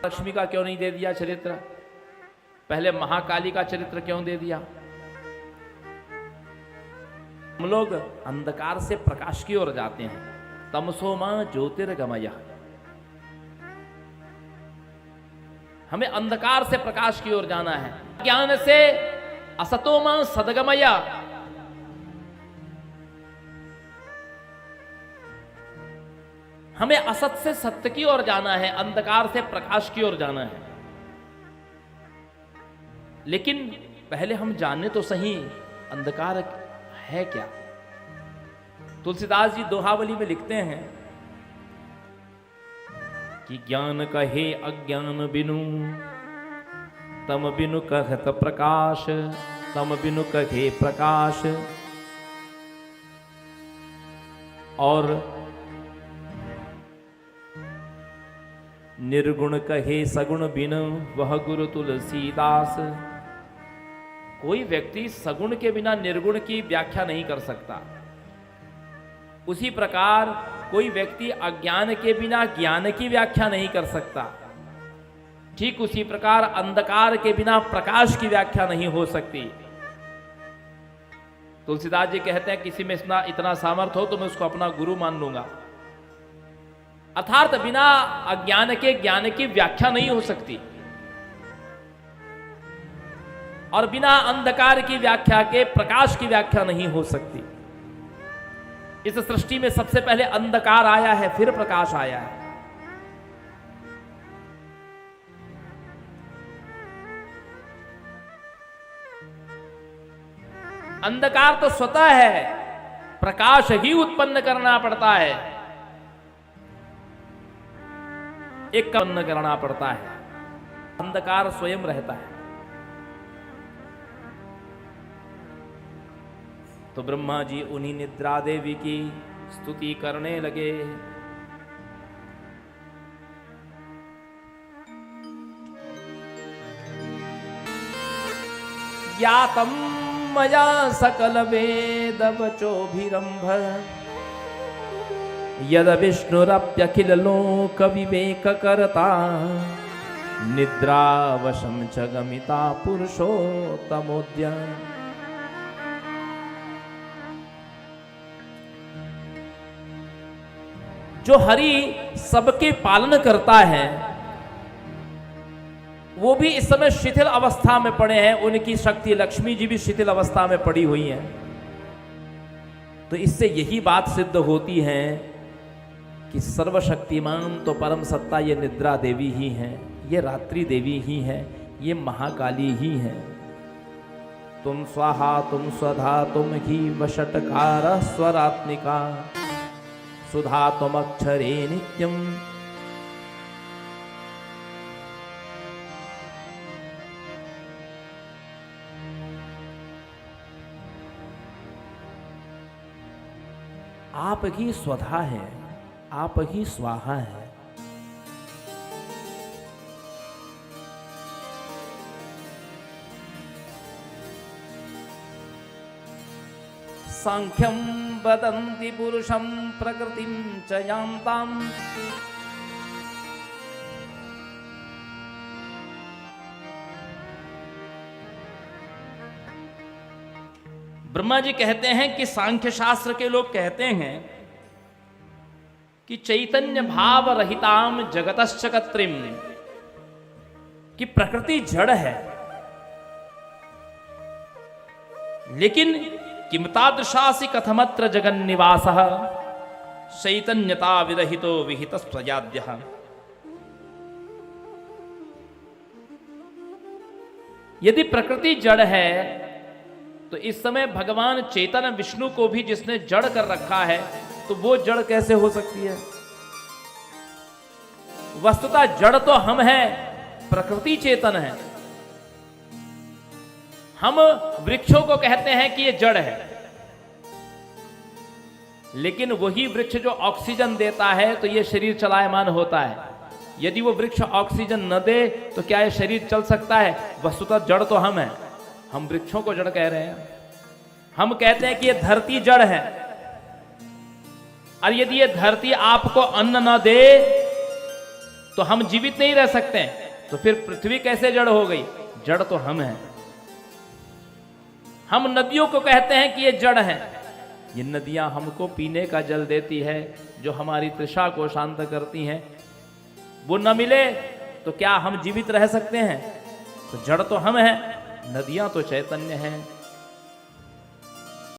लक्ष्मी का क्यों नहीं दे दिया चरित्र? पहले महाकाली का चरित्र क्यों दे दिया? हम लोग अंधकार से प्रकाश की ओर जाते हैं। तमसो मां ज्योतिर्गमय, हमें अंधकार से प्रकाश की ओर जाना है। ज्ञान से असतो मां सदगमय, हमें असत से सत्य की ओर जाना है, अंधकार से प्रकाश की ओर जाना है। लेकिन पहले हम जाने तो सही अंधकार है क्या। तुलसीदास जी दोहावली में लिखते हैं कि ज्ञान कहे अज्ञान बिनु, तम बिनु कहत प्रकाश, तम बिनु कहे प्रकाश। और निर्गुण कहे सगुण बिन, वह गुरु तुलसीदास। कोई व्यक्ति सगुण के बिना निर्गुण की व्याख्या नहीं कर सकता। उसी प्रकार कोई व्यक्ति अज्ञान के बिना ज्ञान की व्याख्या नहीं कर सकता। ठीक उसी प्रकार अंधकार के बिना प्रकाश की व्याख्या नहीं हो सकती। तुलसीदास जी कहते हैं किसी में इतना सामर्थ्य हो तो मैं उसको अपना गुरु मान लूंगा। अर्थात बिना अज्ञान के ज्ञान की व्याख्या नहीं हो सकती, और बिना अंधकार की व्याख्या के प्रकाश की व्याख्या नहीं हो सकती। इस सृष्टि में सबसे पहले अंधकार आया है, फिर प्रकाश आया है। अंधकार तो स्वतः है, प्रकाश ही उत्पन्न करना पड़ता है, एक उत्पन्न करना पड़ता है। अंधकार स्वयं रहता है। तो ब्रह्मा जी उन्हीं निद्रा देवी की स्तुति करने लगे। ज्ञातम मया सकल वेद वचोभिरंभ, यद विष्णुरप्यखिल लोक विवेक करता, निद्रावशम च गमिता पुरुषोत्तमोद्य। जो हरि सबके पालन करता है वो भी इस समय शिथिल अवस्था में पड़े हैं। उनकी शक्ति लक्ष्मी जी भी शिथिल अवस्था में पड़ी हुई हैं। तो इससे यही बात सिद्ध होती है कि सर्वशक्तिमान तो परम सत्ता ये निद्रा देवी ही हैं, ये रात्रि देवी ही हैं, ये महाकाली ही हैं। तुम स्वाहा तुम स्वधा तुम ही वषटकार स्वरात्मिका, सुधा तुम अक्षरे नित्यम। आप ही स्वधा है, आप ही स्वाहा है। सांख्यं वदन्ति पुरुषं प्रकृतिं च यान्ताम्, ब्रह्मा जी कहते हैं कि सांख्य शास्त्र के लोग कहते हैं कि चैतन्य भाव रहिताम जगतश्चकत्रिम, कि प्रकृति जड़ है, लेकिन किमतादृशासि कथमत्र जगन्निवासः, चैतन्यता विरहितो विहितः स्वजाद्यः। यदि प्रकृति जड़ है तो इस समय भगवान चेतन विष्णु को भी जिसने जड़ कर रखा है, तो वो जड़ कैसे हो सकती है? वस्तुतः जड़ तो हम हैं, प्रकृति चेतन है। हम वृक्षों को कहते हैं कि ये जड़ है, लेकिन वही वृक्ष जो ऑक्सीजन देता है तो ये शरीर चलायमान होता है। यदि वो वृक्ष ऑक्सीजन न दे तो क्या ये शरीर चल सकता है? वस्तुतः जड़ तो हम हैं, हम वृक्षों को जड़ कह रहे हैं। हम कहते हैं कि ये धरती जड़ है, और यदि ये धरती आपको अन्न न दे तो हम जीवित नहीं रह सकते हैं। तो फिर पृथ्वी कैसे जड़ हो गई? जड़ तो हम हैं। हम नदियों को कहते हैं कि ये जड़ है। ये नदियां हमको पीने का जल देती है, जो हमारी तृषा को शांत करती हैं। वो न मिले तो क्या हम जीवित रह सकते हैं? तो जड़ तो हम हैं, नदियां तो चैतन्य हैं।